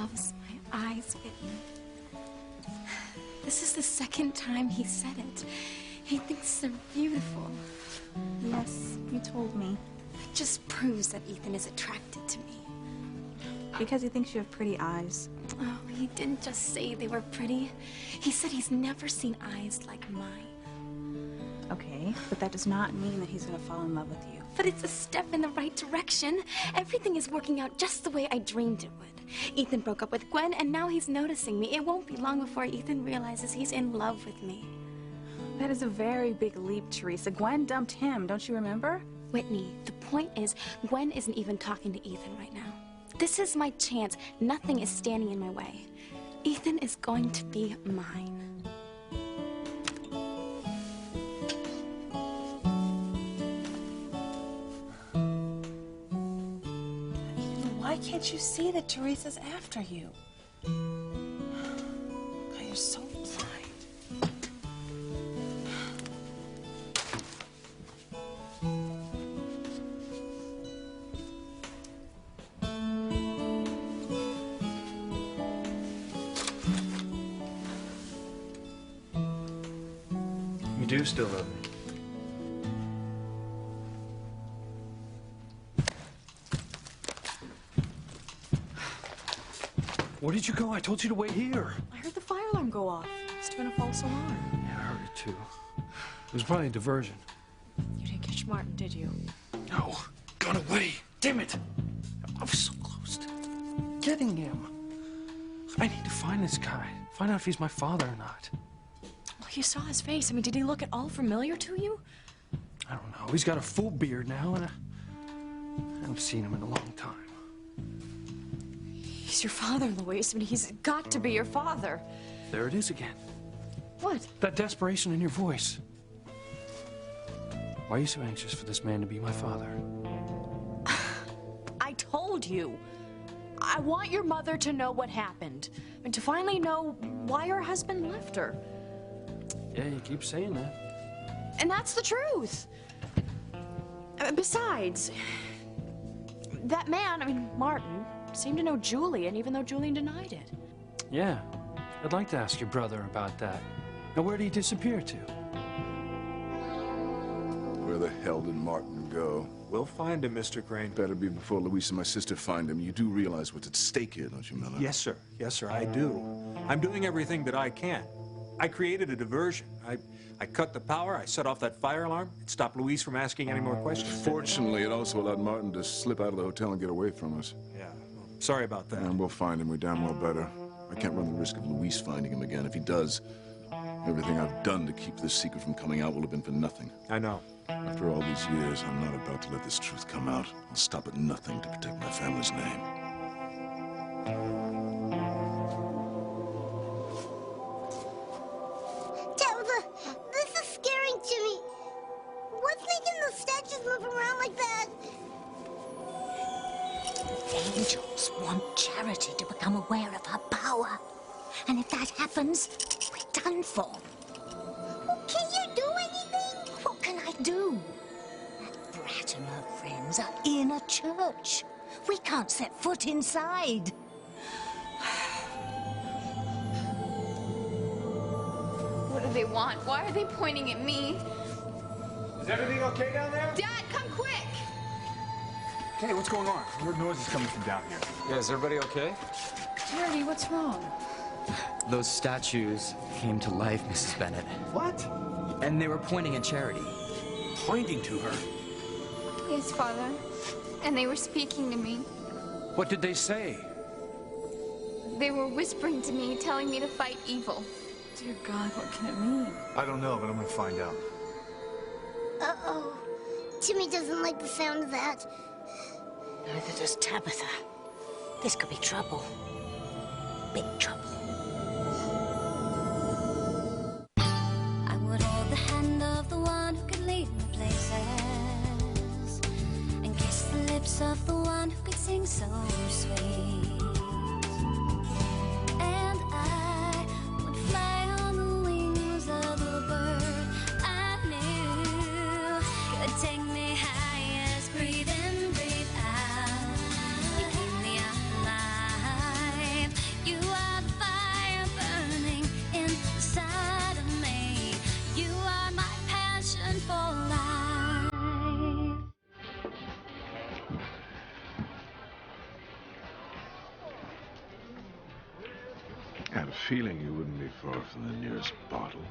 loves my eyes, Whitney. This is the second time he said it. He thinks they're beautiful. Yes, you told me. It just proves that Ethan is attracted to me. Because he thinks you have pretty eyes. Oh, he didn't just say they were pretty. He said he's never seen eyes like mine. Okay, but that does not mean that he's gonna fall in love with you. But it's a step in the right direction. Everything is working out just the way I dreamed it would. Ethan broke up with Gwen, and now he's noticing me. It won't be long before Ethan realizes he's in love with me. That is a very big leap, Teresa. Gwen dumped him, don't you remember? Whitney, the point is, Gwen isn't even talking to Ethan right now. This is my chance. Nothing is standing in my way. Ethan is going to be mine. Why can't you see that Teresa's after you? God, you're so blind. You do still love me. Where did you go? I told you to wait here. I heard the fire alarm go off. It's been a false alarm. Yeah, I heard it too. It was probably a diversion. You didn't catch Martin, did you? No. Got away. Damn it. I was so close to getting him. I need to find this guy. Find out if he's my father or not. Well, you saw his face. I mean, did he look at all familiar to you? I don't know. He's got a full beard now, and I haven't seen him in a long time. He's your father, Louise. I mean, he's got to be your father. There it is again. What? That desperation in your voice. Why are you so anxious for this man to be my father? I told you. I want your mother to know what happened. And to finally know why her husband left her. Yeah, you keep saying that. And that's the truth. Besides, that man, I mean, Martin, seemed to know Julian, even though Julian denied it. Yeah, I'd like to ask your brother about that. Now, where did he disappear to? Where the hell did Martin go? We'll find him, Mr. Crane. Better be before Louise and my sister find him. You do realize what's at stake here, don't you, Miller? Yes, sir. Yes, sir, I do. I'm doing everything that I can. I created a diversion. I cut the power, I set off that fire alarm, it stopped Louise from asking any more questions. Fortunately, it also allowed Martin to slip out of the hotel and get away from us. Yeah, well, sorry about that. And we'll find him. We damn well better. I can't run the risk of Louise finding him again. If he does, everything I've done to keep this secret from coming out will have been for nothing. I know. After all these years, I'm not about to let this truth come out. I'll stop at nothing to protect my family's name. Tabitha, this is scaring to me. What's making those statues move around like that? Angels want Charity to become aware of her power. And if that happens, we're done for. Well, can you do anything? What can I do? That brat and her friends are in a church. We can't set foot inside. What do they want? Why are they pointing at me? Is everything okay down there? Dad, come quick! Hey, what's going on? Weird noises coming from down here. Yeah, is everybody okay? Charity, what's wrong? Those statues came to life, Mrs. Bennett. What? And they were pointing at Charity. Pointing to her. Yes, Father. And they were speaking to me. What did they say? They were whispering to me, telling me to fight evil. Dear God, what can it mean? I don't know, but I'm gonna find out. Uh-oh. Timmy doesn't like the sound of that. Neither does Tabitha. This could be trouble. Big trouble. I would hold the hand of the one who could lead me places, and kiss the lips of the one who could sing so sweet. And I would fly on the wings of a bird I knew could take me highest. Breathe in, breathe out. You keep me alive. I had a feeling you wouldn't be far from the nearest bottle.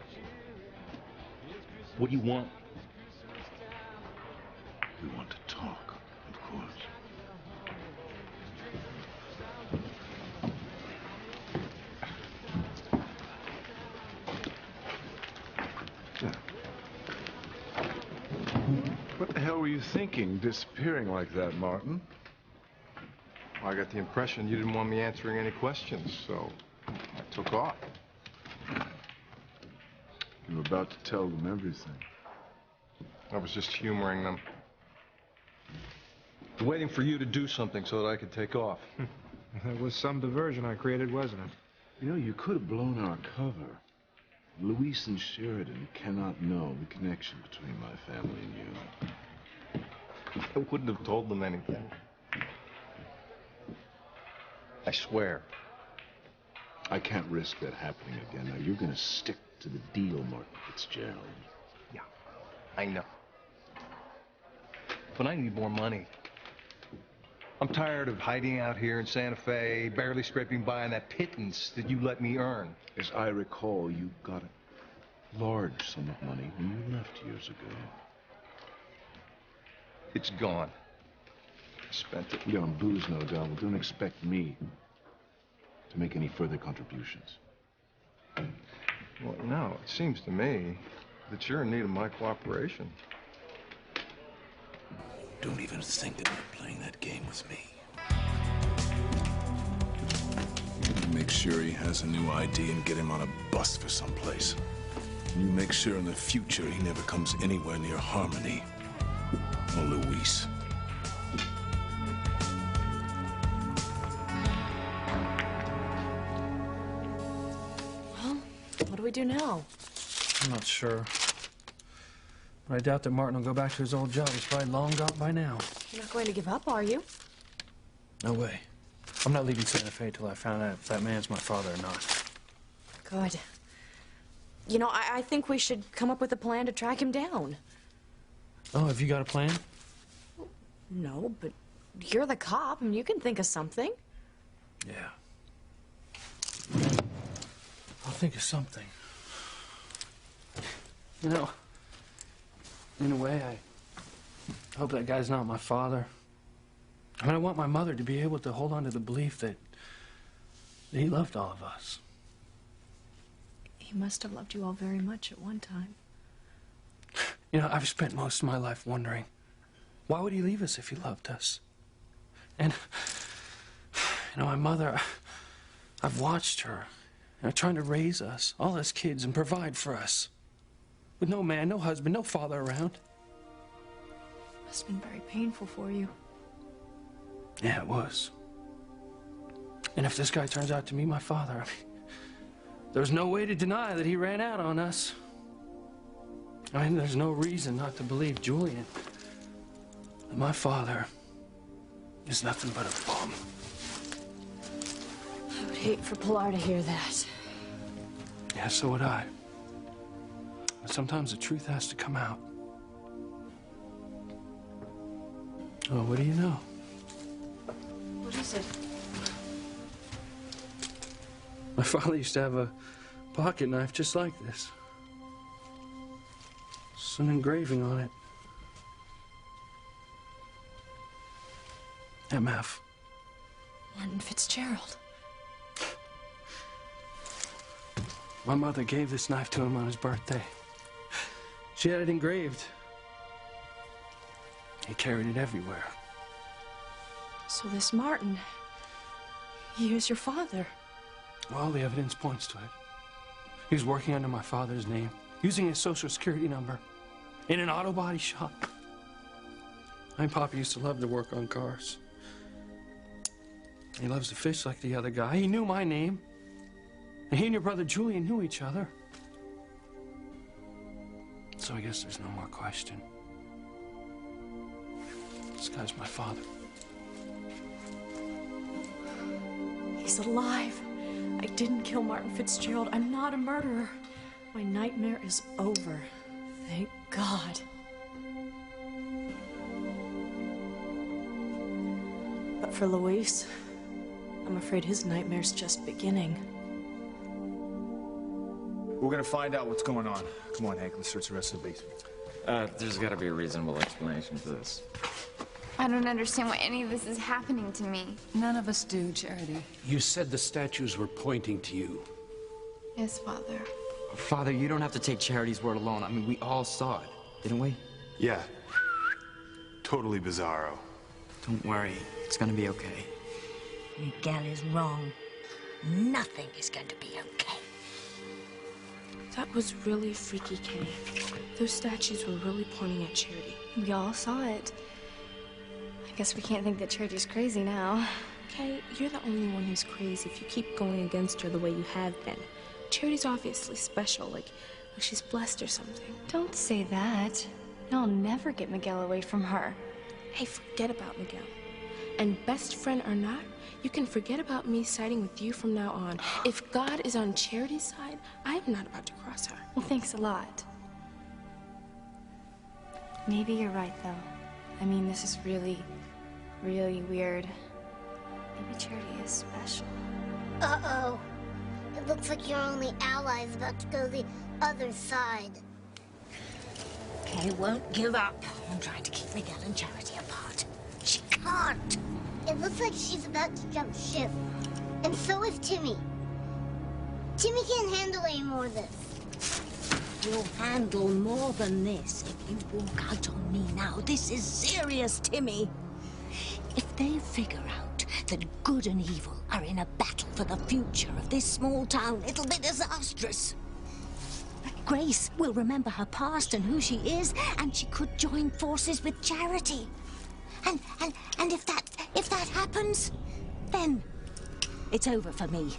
What do you want? We want to talk, of course. What the hell were you thinking, disappearing like that, Martin? I got the impression you didn't want me answering any questions, so I took off. You were about to tell them everything. I was just humoring them. Waiting for you to do something so that I could take off. That was some diversion I created, wasn't it? You know, you could have blown our cover. Luis and Sheridan cannot know the connection between my family and you. I wouldn't have told them anything. I swear. I can't risk that happening again. Now, you're going to stick to the deal, Martin Fitzgerald. Yeah, I know. But I need more money. I'm tired of hiding out here in Santa Fe, barely scraping by on that pittance that you let me earn. As I recall, you got a large sum of money when you left years ago. It's gone. I spent it. Yeah, on booze, no doubt. Well, don't expect me to make any further contributions. Well, now, it seems to me that you're in need of my cooperation. Don't even think about playing that game with me. Make sure he has a new ID and get him on a bus for someplace. You make sure in the future he never comes anywhere near Harmony or Luis. Well, what do we do now? I'm not sure. But I doubt that Martin will go back to his old job. He's probably long gone by now. You're not going to give up, are you? No way. I'm not leaving Santa Fe till I found out if that man's my father or not. Good. You know, I think we should come up with a plan to track him down. Oh, have you got a plan? No, but you're the cop, and you can think of something. Yeah. I'll think of something. You know, in a way, I hope that guy's not my father. I mean, I want my mother to be able to hold on to the belief that he loved all of us. He must have loved you all very much at one time. You know, I've spent most of my life wondering, why would he leave us if he loved us? And, you know, my mother, I've watched her, you know, trying to raise us, all us kids, and provide for us. With no man, no husband, no father around. Must have been very painful for you. Yeah, it was. And if this guy turns out to be my father, I mean, there's no way to deny that he ran out on us. I mean, there's no reason not to believe Julian that my father is nothing but a bum. I would hate for Pilar to hear that. Yeah, so would I. But sometimes the truth has to come out. Oh, what do you know? What is it? My father used to have a pocket knife just like this. It's an engraving on it. MF. Martin Fitzgerald. My mother gave this knife to him on his birthday. She had it engraved. He carried it everywhere. So this Martin, he is your father. Well, the evidence points to it. He was working under my father's name, using his social security number, in an auto body shop. My Papa used to love to work on cars. He loves to fish like the other guy. He knew my name. And he and your brother Julian knew each other. So I guess there's no more question. This guy's my father. He's alive. I didn't kill Martin Fitzgerald. I'm not a murderer. My nightmare is over. Thank God. But for Luis, I'm afraid his nightmare's just beginning. We're gonna find out what's going on. Come on, Hank, let's search the rest of the basement. There's gotta be a reasonable explanation for this. I don't understand why any of this is happening to me. None of us do, Charity. You said the statues were pointing to you. Yes, Father. Father, you don't have to take Charity's word alone. I mean, we all saw it, didn't we? Yeah. Totally bizarro. Don't worry. It's gonna be okay. Miguel is wrong. Nothing is going to be okay. That was really freaky, Kay. Those statues were really pointing at Charity. We all saw it. I guess we can't think that Charity's crazy now. Kay, you're the only one who's crazy if you keep going against her the way you have been. Charity's obviously special, like she's blessed or something. Don't say that. I'll never get Miguel away from her. Hey, forget about Miguel. And best friend or not, you can forget about me siding with you from now on. If God is on Charity's side, I'm not about to cross her. Well, thanks a lot. Maybe you're right, though. I mean, this is really, really weird. Maybe Charity is special. Uh-oh. It looks like your only ally is about to go the other side. Kay won't give up on trying to keep Miguel and Charity apart. She can't. It looks like she's about to jump ship. And so is Timmy. Timmy can't handle any more of this. You'll handle more than this if you walk out on me now. This is serious, Timmy. If they figure out that good and evil are in a battle for the future of this small town, it'll be disastrous. Grace will remember her past and who she is, and she could join forces with Charity. And if that happens, then it's over for me.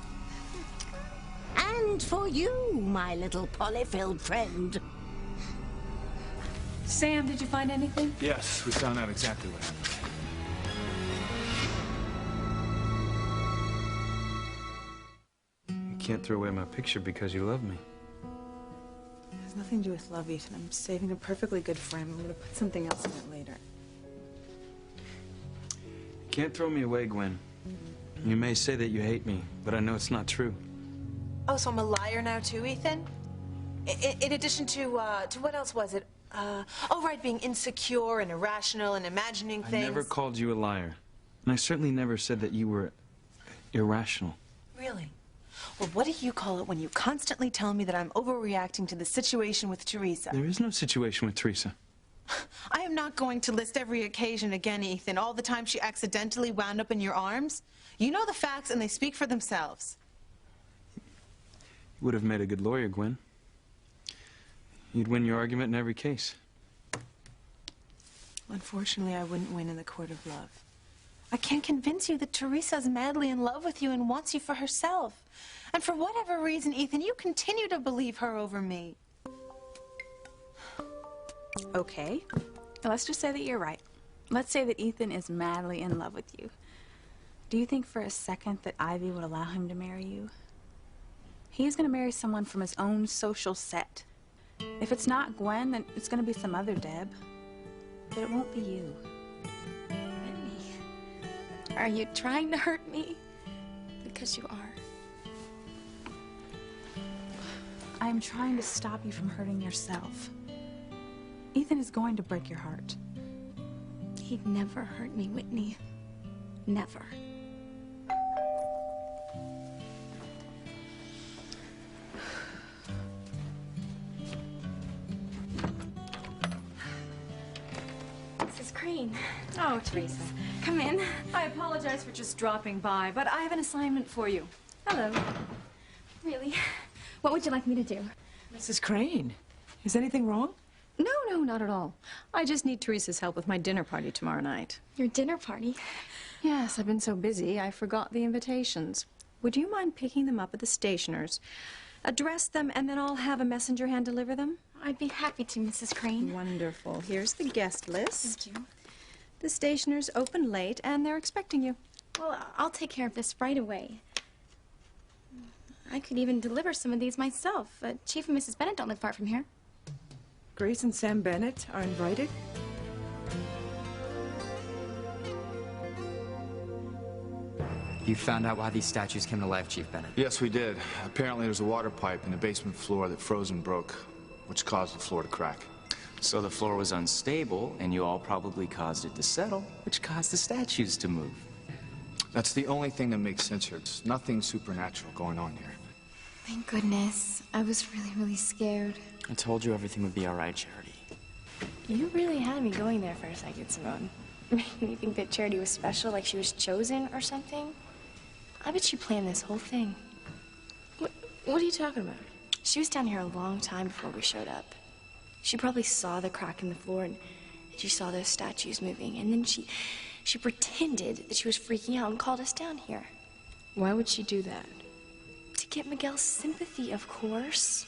And for you, my little polyfilled friend. Sam, did you find anything? Yes, we found out exactly what happened. You can't throw away my picture because you love me. It has nothing to do with love, Ethan. I'm saving a perfectly good frame. I'm going to put something else in it later. You can't throw me away, Gwen. You may say that you hate me, but I know it's not true. Oh, so I'm a liar now too, Ethan? In addition to what else was it? Oh, right, being insecure and irrational and imagining things. I never called you a liar. And I certainly never said that you were irrational. Really? Well, what do you call it when you constantly tell me that I'm overreacting to the situation with Teresa? There is no situation with Teresa. I am not going to list every occasion again, Ethan. All the time she accidentally wound up in your arms. You know the facts, and they speak for themselves. You would have made a good lawyer, Gwen. You'd win your argument in every case. Unfortunately, I wouldn't win in the court of love. I can't convince you that Teresa's madly in love with you and wants you for herself. And for whatever reason, Ethan, you continue to believe her over me. Okay. Let's just say that you're right. Let's say that Ethan is madly in love with you. Do you think for a second that Ivy would allow him to marry you? He's going to marry someone from his own social set. If it's not Gwen, then it's going to be some other Deb. But it won't be you. Whitney, are you trying to hurt me? Because you are. I'm trying to stop you from hurting yourself. Ethan is going to break your heart. He'd never hurt me, Whitney. Never. Mrs. Crane. Oh, Teresa. Come in. I apologize for just dropping by, but I have an assignment for you. Hello. Really? What would you like me to do? Mrs. Crane, is anything wrong? No, not at all. I just need Teresa's help with my dinner party tomorrow night. Your dinner party? Yes, I've been so busy, I forgot the invitations. Would you mind picking them up at the stationer's? Address them, and then I'll have a messenger hand deliver them? I'd be happy to, Mrs. Crane. Wonderful. Here's the guest list. Thank you. The stationer's open late, and they're expecting you. Well, I'll take care of this right away. I could even deliver some of these myself. Chief and Mrs. Bennett don't live far from here. Grace and Sam Bennett are invited? You found out why these statues came to life, Chief Bennett? Yes, we did. Apparently there's a water pipe in the basement floor that froze and broke, which caused the floor to crack. So the floor was unstable, and you all probably caused it to settle, which caused the statues to move. That's the only thing that makes sense here. There's nothing supernatural going on here. Thank goodness. I was really scared. I told you everything would be all right, Charity. You really had me going there for a second, Simone. Made me think that Charity was special, like she was chosen or something. I bet she planned this whole thing. What are you talking about? She was down here a long time before we showed up. She probably saw the crack in the floor and she saw those statues moving. And then she pretended that she was freaking out and called us down here. Why would she do that? To get Miguel's sympathy, of course.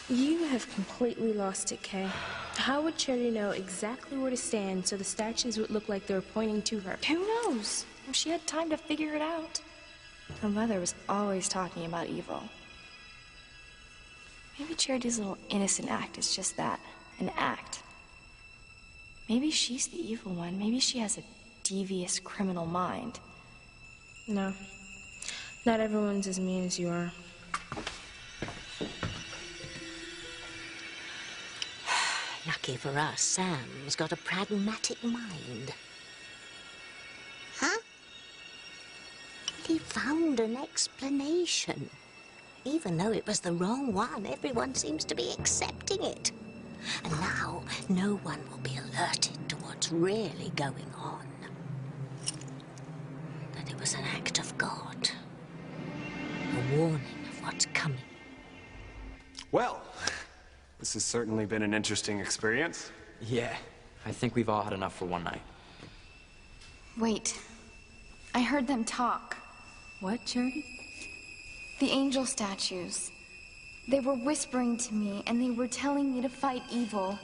You have completely lost it, Kay. How would Charity know exactly where to stand so the statues would look like they were pointing to her? Who knows? Well, she had time to figure it out. Her mother was always talking about evil. Maybe Charity's little innocent act is just that, an act. Maybe she's the evil one. Maybe she has a devious criminal mind. No. Not everyone's as mean as you are. Lucky for us, Sam's got a pragmatic mind. Huh? He found an explanation. Even though it was the wrong one, everyone seems to be accepting it. And now, no one will be alerted to what's really going on. That it was an act of God. A warning of what's coming. Well, this has certainly been an interesting experience. Yeah, I think we've all had enough for one night. Wait. I heard them talk. What, Charity? The angel statues. They were whispering to me, and they were telling me to fight evil.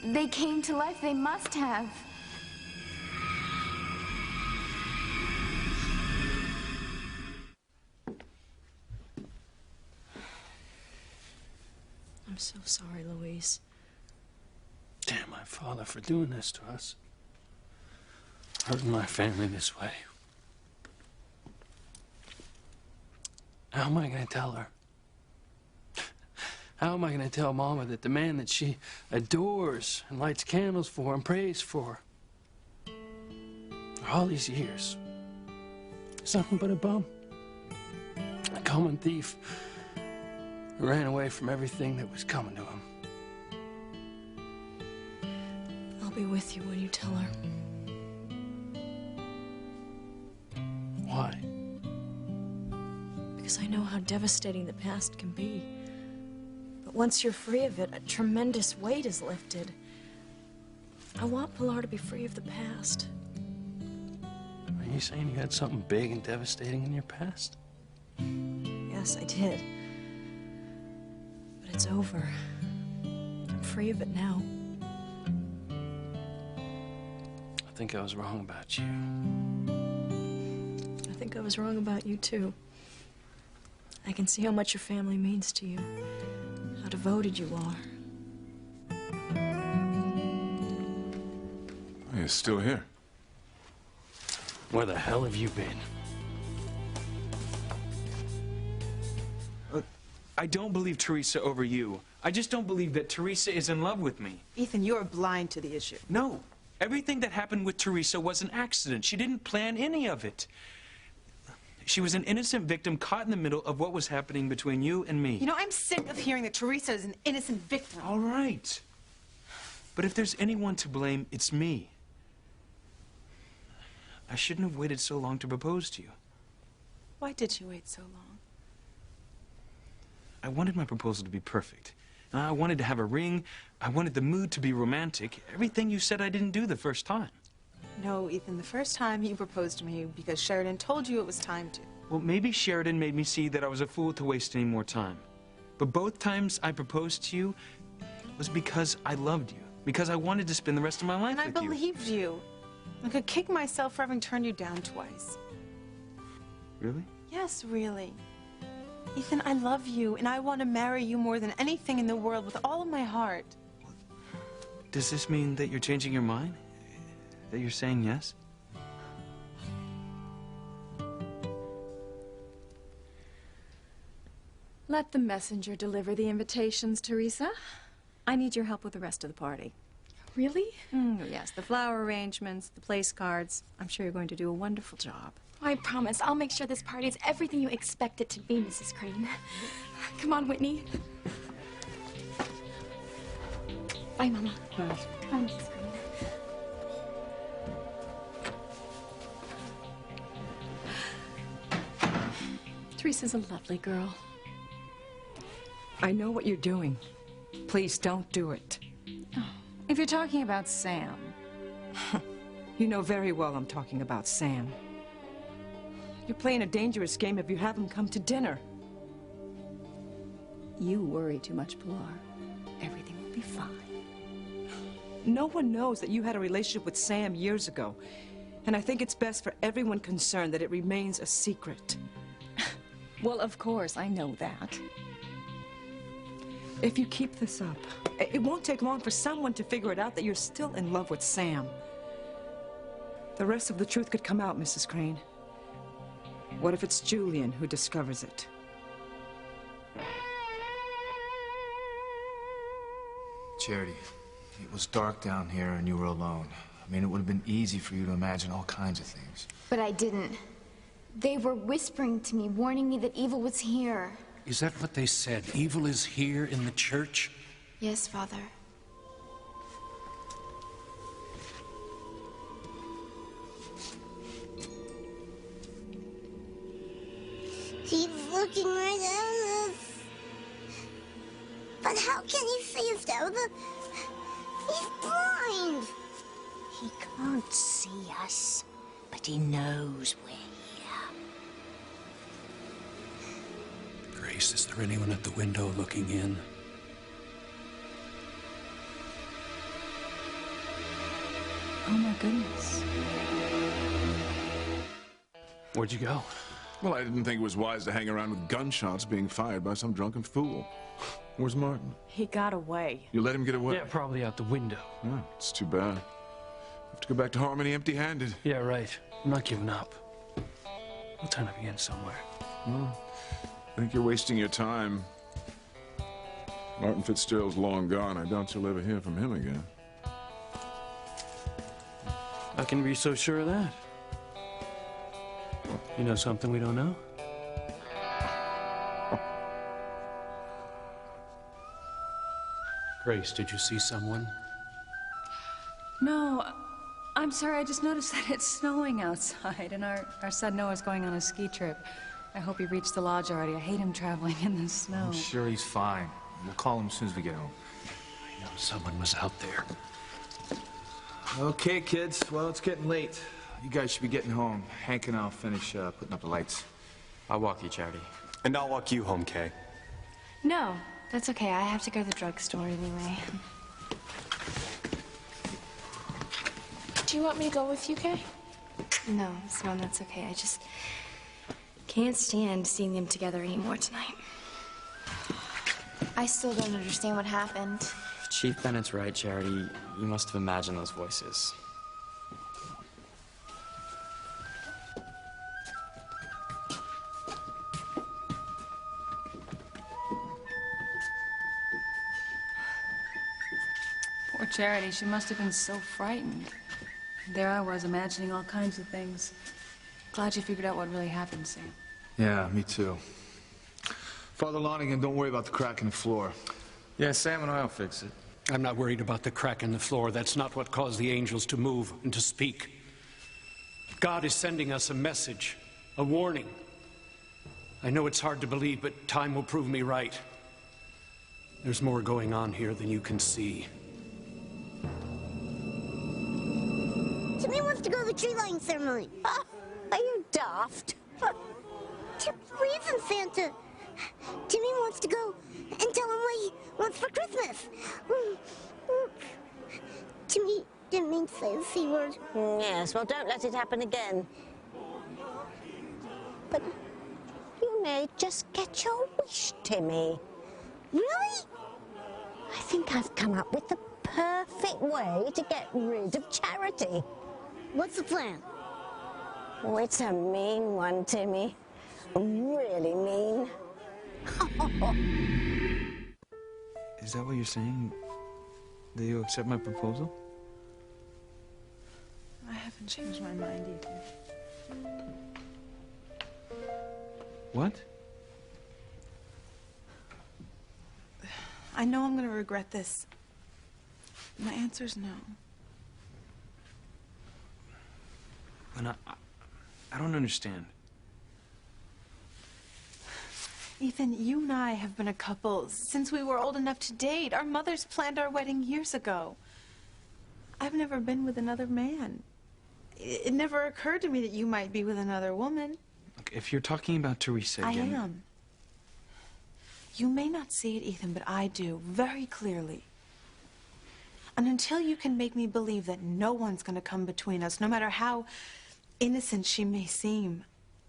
They came to life. They must have. I'm so sorry, Louise. Damn my father for doing this to us. Hurting my family this way. How am I going to tell her? How am I going to tell Mama that the man that she adores and lights candles for and prays for all these years is nothing but a bum? A common thief who ran away from everything that was coming to him. I'll be with you when you tell her. Why? Because I know how devastating the past can be. But once you're free of it, a tremendous weight is lifted. I want Pilar to be free of the past. Are you saying you had something big and devastating in your past? Yes, I did. But it's over. I'm free of it now. I think I was wrong about you. I think I was wrong about you, too. I can see how much your family means to you. How devoted you are. You're still here. Where the hell have you been? I don't believe Teresa over you. I just don't believe that Teresa is in love with me. Ethan, you're blind to the issue. No. Everything that happened with Teresa was an accident. She didn't plan any of it. She was an innocent victim caught in the middle of what was happening between you and me. You know, I'm sick of hearing that Teresa is an innocent victim. All right. But if there's anyone to blame, it's me. I shouldn't have waited so long to propose to you. Why did you wait so long? I wanted my proposal to be perfect. I wanted to have a ring. I wanted the mood to be romantic. Everything you said I didn't do the first time. No, Ethan, the first time you proposed to me because Sheridan told you it was time to. Well, maybe Sheridan made me see that I was a fool to waste any more time. But both times I proposed to you was because I loved you. Because I wanted to spend the rest of my life with you. And I believed you. I could kick myself for having turned you down twice. Really? Yes, really. Ethan, I love you, and I want to marry you more than anything in the world with all of my heart. Does this mean that you're changing your mind? That you're saying yes? Let the messenger deliver the invitations, Teresa. I need your help with the rest of the party. Really? Yes, the flower arrangements, the place cards. I'm sure you're going to do a wonderful job. I promise. I'll make sure this party is everything you expect it to be, Mrs. Crane. Come on, Whitney. Bye, Mama. Bye. Come on, Mrs. Crane. Teresa's a lovely girl. I know what you're doing. Please don't do it. If you're talking about Sam, You know very well I'm talking about Sam. You're playing a dangerous game if you have him come to dinner. You worry too much, Pilar. Everything will be fine. No one knows that you had a relationship with Sam years ago, and I think it's best for everyone concerned that it remains a secret. Well, of course, I know that. If you keep this up, it won't take long for someone to figure it out that you're still in love with Sam. The rest of the truth could come out, Mrs. Crane. What if it's Julian who discovers it? Charity, it was dark down here and you were alone. I mean, it would have been easy for you to imagine all kinds of things. But I didn't. They were whispering to me, warning me that evil was here. Is that what they said? Evil is here in the church? Yes, Father. He's looking right at us. But how can he see us now? He's blind. He can't see us, but he knows we're here. Grace, is there anyone at the window looking in? Oh, my goodness. Where'd you go? Well, I didn't think it was wise to hang around with gunshots being fired by some drunken fool. Where's Martin? He got away. You let him get away? Yeah, probably out the window. Oh, it's too bad. Have to go back to Harmony empty-handed. Yeah, right. I'm not giving up. I'll turn up again somewhere. Well, I think you're wasting your time. Martin Fitzgerald's long gone. I doubt you'll ever hear from him again. I can be so sure of that. You know something we don't know? Grace, did you see someone? No, I'm sorry. I just noticed that it's snowing outside, and our son Noah's going on a ski trip. I hope he reached the lodge already. I hate him traveling in the snow. I'm sure he's fine. We'll call him as soon as we get home. I know someone was out there. Okay, kids. Well, it's getting late. You guys should be getting home. Hank and I'll finish putting up the lights. I'll walk you, Charity. And I'll walk you home, Kay. No, that's okay. I have to go to the drugstore anyway. Do you want me to go with you, Kay? No, that's okay. I just can't stand seeing them together anymore tonight. I still don't understand what happened. Chief Bennett's right, Charity. You must have imagined those voices. Poor Charity. She must have been so frightened. There I was, imagining all kinds of things. Glad you figured out what really happened, Sam. Yeah, me too. Father Lonigan, don't worry about the crack in the floor. Yeah, Sam and I'll fix it. I'm not worried about the crack in the floor. That's not what caused the angels to move and to speak. God is sending us a message, a warning. I know it's hard to believe, but time will prove me right. There's more going on here than you can see. Timmy wants to go to the tree lighting ceremony. Are you daft? Reason, Santa. Timmy wants to go and tell him what he wants for Christmas. Timmy didn't mean to say the C word. Yes, well, don't let it happen again. But you may just get your wish, Timmy. Really? I think I've come up with the perfect way to get rid of Charity. What's the plan? Oh, it's a mean one, Timmy. Really mean. Is that what you're saying? That you accept my proposal? I haven't changed my mind, Ethan. What? I know I'm gonna regret this. My answer's no. And I don't understand. Ethan, you and I have been a couple since we were old enough to date. Our mothers planned our wedding years ago. I've never been with another man. It never occurred to me that you might be with another woman. Look, if you're talking about Teresa again... I am. You may not see it, Ethan, but I do, very clearly. And until you can make me believe that no one's going to come between us, no matter how innocent she may seem,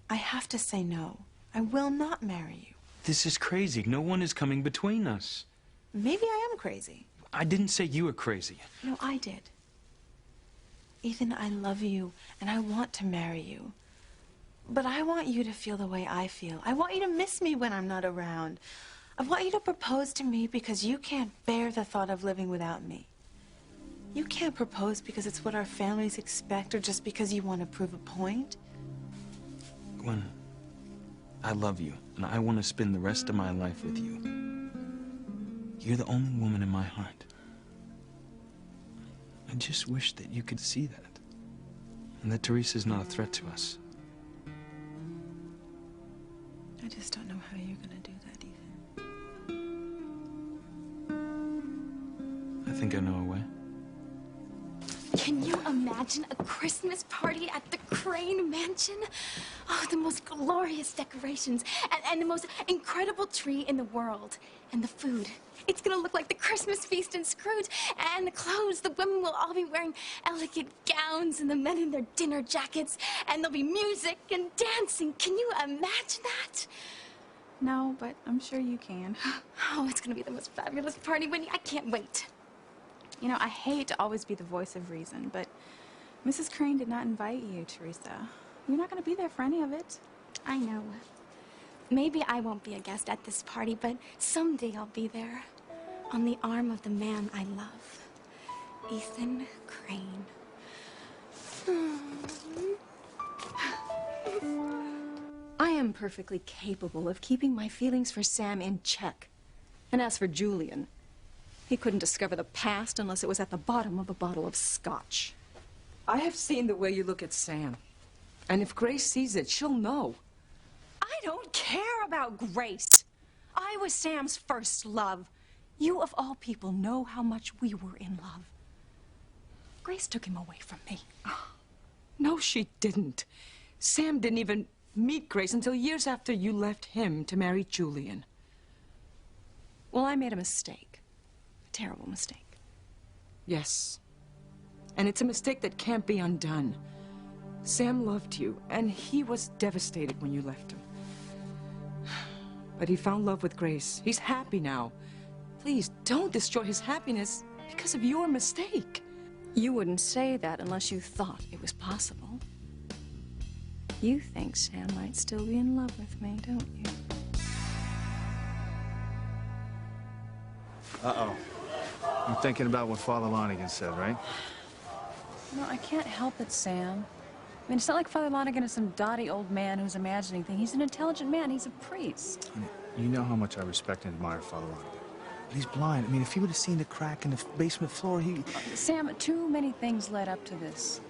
I have to say no. I will not marry you. This is crazy. No one is coming between us. Maybe I am crazy. I didn't say you were crazy. No, I did. Ethan, I love you, and I want to marry you. But I want you to feel the way I feel. I want you to miss me when I'm not around. I want you to propose to me because you can't bear the thought of living without me. You can't propose because it's what our families expect or just because you want to prove a point. Gwen, I love you, and I want to spend the rest of my life with you. You're the only woman in my heart. I just wish that you could see that. And that Teresa's not a threat to us. I just don't know how you're gonna do that, Ethan. I think I know a way. Can you imagine a Christmas party at the Crane Mansion? Oh, the most glorious decorations and the most incredible tree in the world. And the food. It's gonna look like the Christmas feast in Scrooge. And the clothes, the women will all be wearing elegant gowns and the men in their dinner jackets. And there'll be music and dancing. Can you imagine that? No, but I'm sure you can. Oh, it's gonna be the most fabulous party, Winnie. I can't wait. You know, I hate to always be the voice of reason, but Mrs. Crane did not invite you, Teresa. You're not going to be there for any of it. I know. Maybe I won't be a guest at this party, but someday I'll be there. On the arm of the man I love. Ethan Crane. I am perfectly capable of keeping my feelings for Sam in check. And as for Julian, he couldn't discover the past unless it was at the bottom of a bottle of scotch. I have seen the way you look at Sam. And if Grace sees it, she'll know. I don't care about Grace. I was Sam's first love. You, of all people, know how much we were in love. Grace took him away from me. No, she didn't. Sam didn't even meet Grace until years after you left him to marry Julian. Well, I made a mistake. A terrible mistake. Yes. And it's a mistake that can't be undone. Sam loved you, and he was devastated when you left him. But he found love with Grace. He's happy now. Please, don't destroy his happiness because of your mistake. You wouldn't say that unless you thought it was possible. You think Sam might still be in love with me, don't you? Uh-oh. I'm thinking about what Father Lonigan said, right? No, I can't help it, Sam. I mean, it's not like Father Lonigan is some dotty old man who's imagining things. He's an intelligent man. He's a priest. You know how much I respect and admire Father Lonigan. But he's blind. I mean, if he would have seen the crack in the basement floor, he... Sam, too many things led up to this.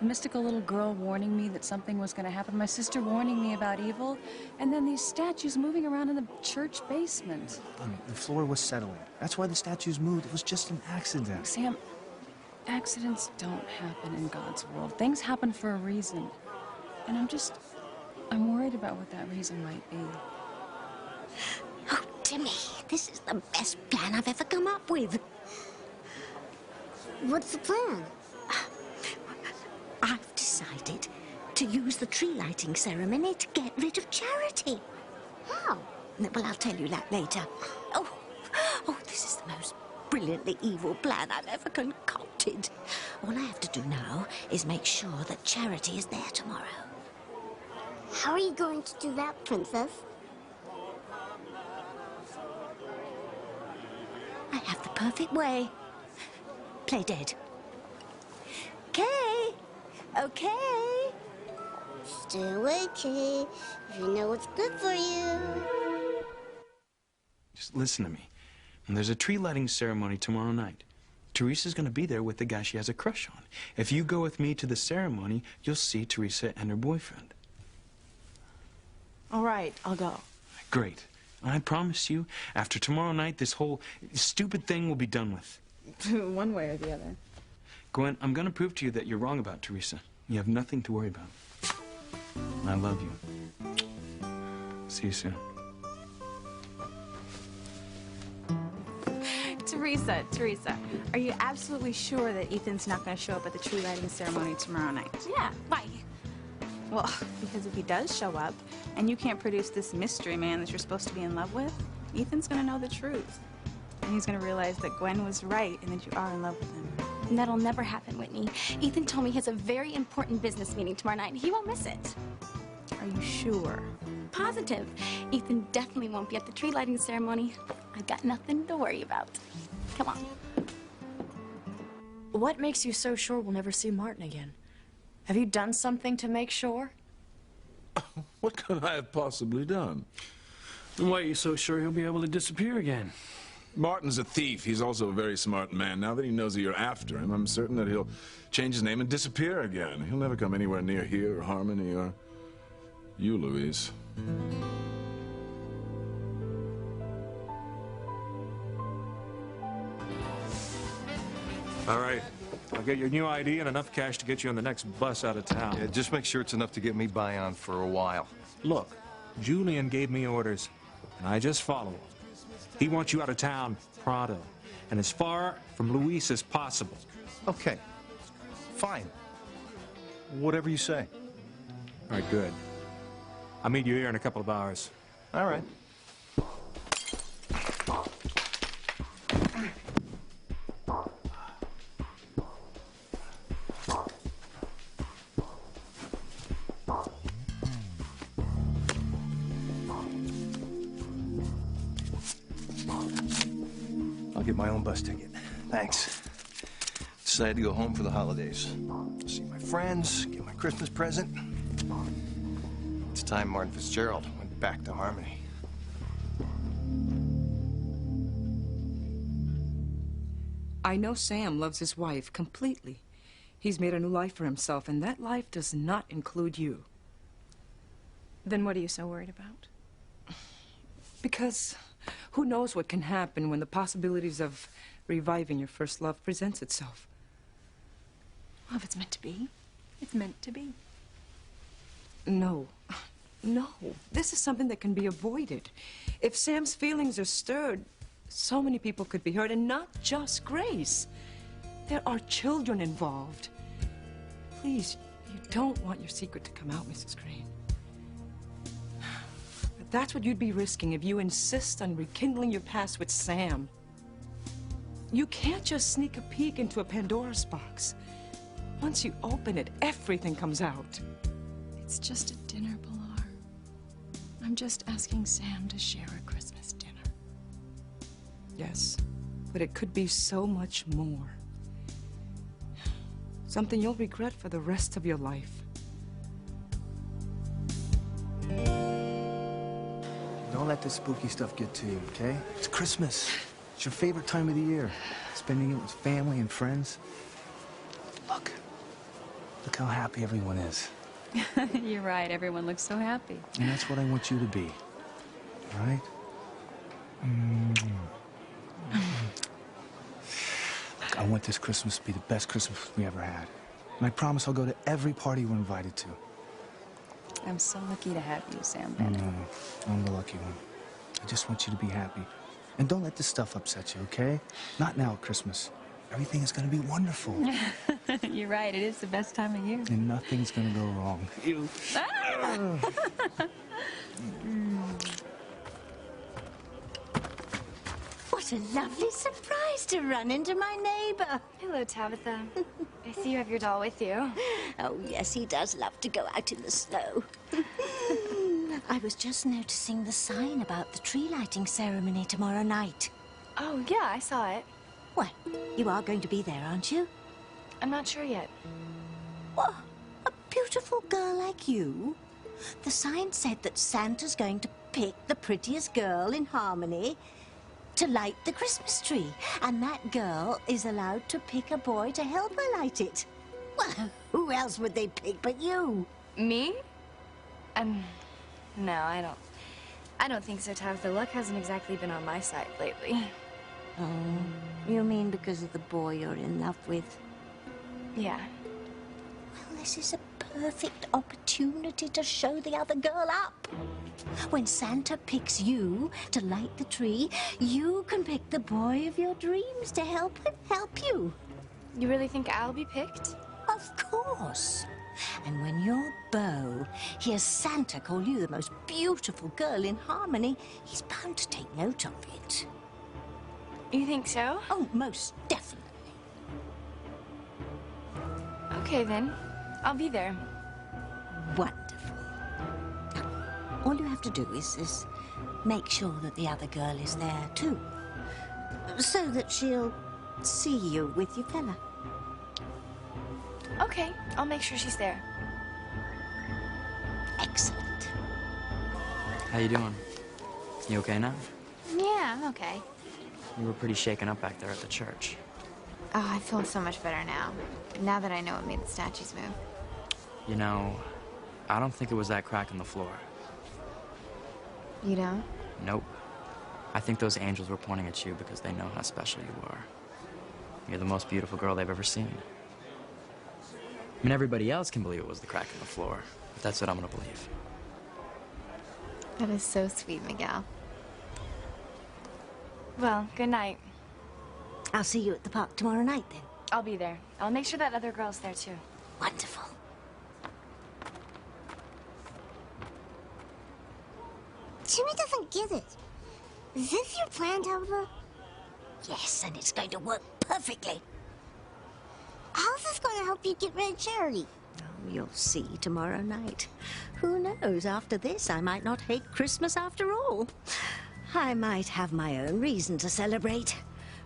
A mystical little girl warning me that something was going to happen, my sister warning me about evil, and then these statues moving around in the church basement. I mean, the floor was settling. That's why the statues moved. It was just an accident. Sam, accidents don't happen in God's world. Things happen for a reason. And I'm worried about what that reason might be. Oh, Timmy, this is the best plan I've ever come up with. What's the plan? I've decided to use the tree lighting ceremony to get rid of Charity. How? Well, I'll tell you that later. Oh, this is the most brilliantly evil plan I've ever concocted. All I have to do now is make sure that Charity is there tomorrow. How are you going to do that, Princess? have the perfect way. Play dead. Okay. Okay. Stay away, Kay. If you know what's good for you. Just listen to me. And there's a tree lighting ceremony tomorrow night. Teresa's gonna be there with the guy she has a crush on. If you go with me to the ceremony, you'll see Teresa and her boyfriend. All right, I'll go. Great. I promise you, after tomorrow night, this whole stupid thing will be done with. One way or the other. Gwen, I'm gonna prove to you that you're wrong about Teresa. You have nothing to worry about. I love you. See you soon. Teresa, are you absolutely sure that Ethan's not going to show up at the tree lighting ceremony tomorrow night? Yeah, why? Well, because if he does show up, and you can't produce this mystery man that you're supposed to be in love with, Ethan's going to know the truth. And he's going to realize that Gwen was right and that you are in love with him. That'll never happen, Whitney. Ethan told me he has a very important business meeting tomorrow night, and he won't miss it. Are you sure? Positive. Ethan definitely won't be at the tree lighting ceremony. I've got nothing to worry about. Come on. What makes you so sure we'll never see Martin again? Have you done something to make sure? What could I have possibly done? And why are you so sure he'll be able to disappear again? Martin's a thief. He's also a very smart man. Now that he knows that you're after him, I'm certain that he'll change his name and disappear again. He'll never come anywhere near here or Harmony or you, Louise. All right. I'll get your new ID and enough cash to get you on the next bus out of town. Yeah, just make sure it's enough to get me by on for a while. Look, Julian gave me orders, and I just follow them. He wants you out of town pronto, and as far from Luis as possible. Okay. Fine. Whatever you say. All right, good. I'll meet you here in a couple of hours. All right. I'll get my own bus ticket. Thanks. Decided to go home for the holidays. See my friends, get my Christmas present. It's time Martin Fitzgerald went back to Harmony. I know Sam loves his wife completely. He's made a new life for himself, and that life does not include you. Then what are you so worried about? Because who knows what can happen when the possibilities of reviving your first love presents itself. Well, if it's meant to be, it's meant to be. No. No. This is something that can be avoided. If Sam's feelings are stirred, so many people could be hurt, and not just Grace. There are children involved. Please, you don't want your secret to come out, Mrs. Crane. But that's what you'd be risking if you insist on rekindling your past with Sam. You can't just sneak a peek into a Pandora's box. Once you open it, everything comes out. It's just a dinner, Pilar. I'm just asking Sam to share a Christmas dinner. Yes, but it could be so much more. Something you'll regret for the rest of your life. Don't let this spooky stuff get to you, okay? It's Christmas. It's your favorite time of the year. Spending it with family and friends. Look how happy everyone is. You're right. Everyone looks so happy. And that's what I want you to be. All right? Look, I want this Christmas to be the best Christmas we ever had. And I promise I'll go to every party we're invited to. I'm so lucky to have you, Sam Bennett. No, I'm the lucky one. I just want you to be happy. And don't let this stuff upset you, okay? Not now at Christmas. Everything is going to be wonderful. You're right. It is the best time of year. And nothing's going to go wrong. Ew. What a lovely surprise to run into my neighbor. Hello, Tabitha. I see you have your doll with you. Oh, yes, he does love to go out in the snow. I was just noticing the sign about the tree lighting ceremony tomorrow night. Oh, yeah, I saw it. What? You are going to be there, aren't you? I'm not sure yet. What? A beautiful girl like you? The sign said that Santa's going to pick the prettiest girl in Harmony to light the Christmas tree. And that girl is allowed to pick a boy to help her light it. Well, who else would they pick but you? Me? No, I don't think so, Tav. The luck hasn't exactly been on my side lately. Oh, you mean because of the boy you're in love with? Yeah. Well, this is a perfect opportunity to show the other girl up. When Santa picks you to light the tree, you can pick the boy of your dreams to help you. You really think I'll be picked? Of course. And when your beau hears Santa call you the most beautiful girl in Harmony, he's bound to take note of it. You think so? Oh, most definitely. Okay, then. I'll be there. Wonderful. Now, all you have to do is make sure that the other girl is there, too. So that she'll see you with your fella. Okay, I'll make sure she's there. Excellent. How you doing? You okay now? Yeah, I'm okay. You were pretty shaken up back there at the church. Oh, I feel so much better now that I know what made the statues move. You know, I don't think it was that crack in the floor. You don't? Nope. I think those angels were pointing at you because they know how special you are. You're the most beautiful girl they've ever seen. I mean, everybody else can believe it was the crack in the floor, but that's what I'm gonna believe. That is so sweet, Miguel. Well, good night. I'll see you at the park tomorrow night, then. I'll be there. I'll make sure that other girl's there, too. Wonderful. Timmy doesn't get it. Is this your plan, Tabitha? Yes, and it's going to work perfectly. How's this going to help you get rid of Charity? Oh, you'll see tomorrow night. Who knows, after this, I might not hate Christmas after all. I might have my own reason to celebrate,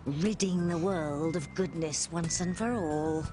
ridding the world of goodness once and for all.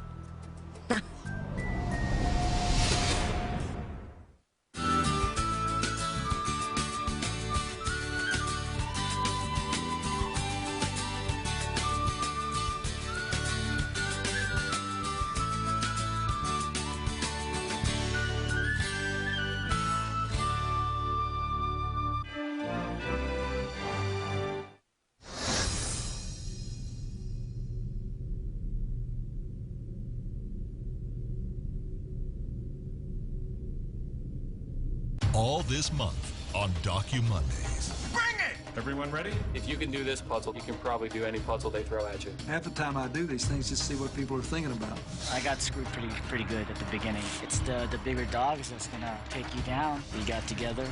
All this month on Docu-Mondays. Bring it! Everyone ready? If you can do this puzzle, you can probably do any puzzle they throw at you. Half the time I do these things just to see what people are thinking about. I got screwed pretty good at the beginning. It's the bigger dogs that's gonna take you down. We got together.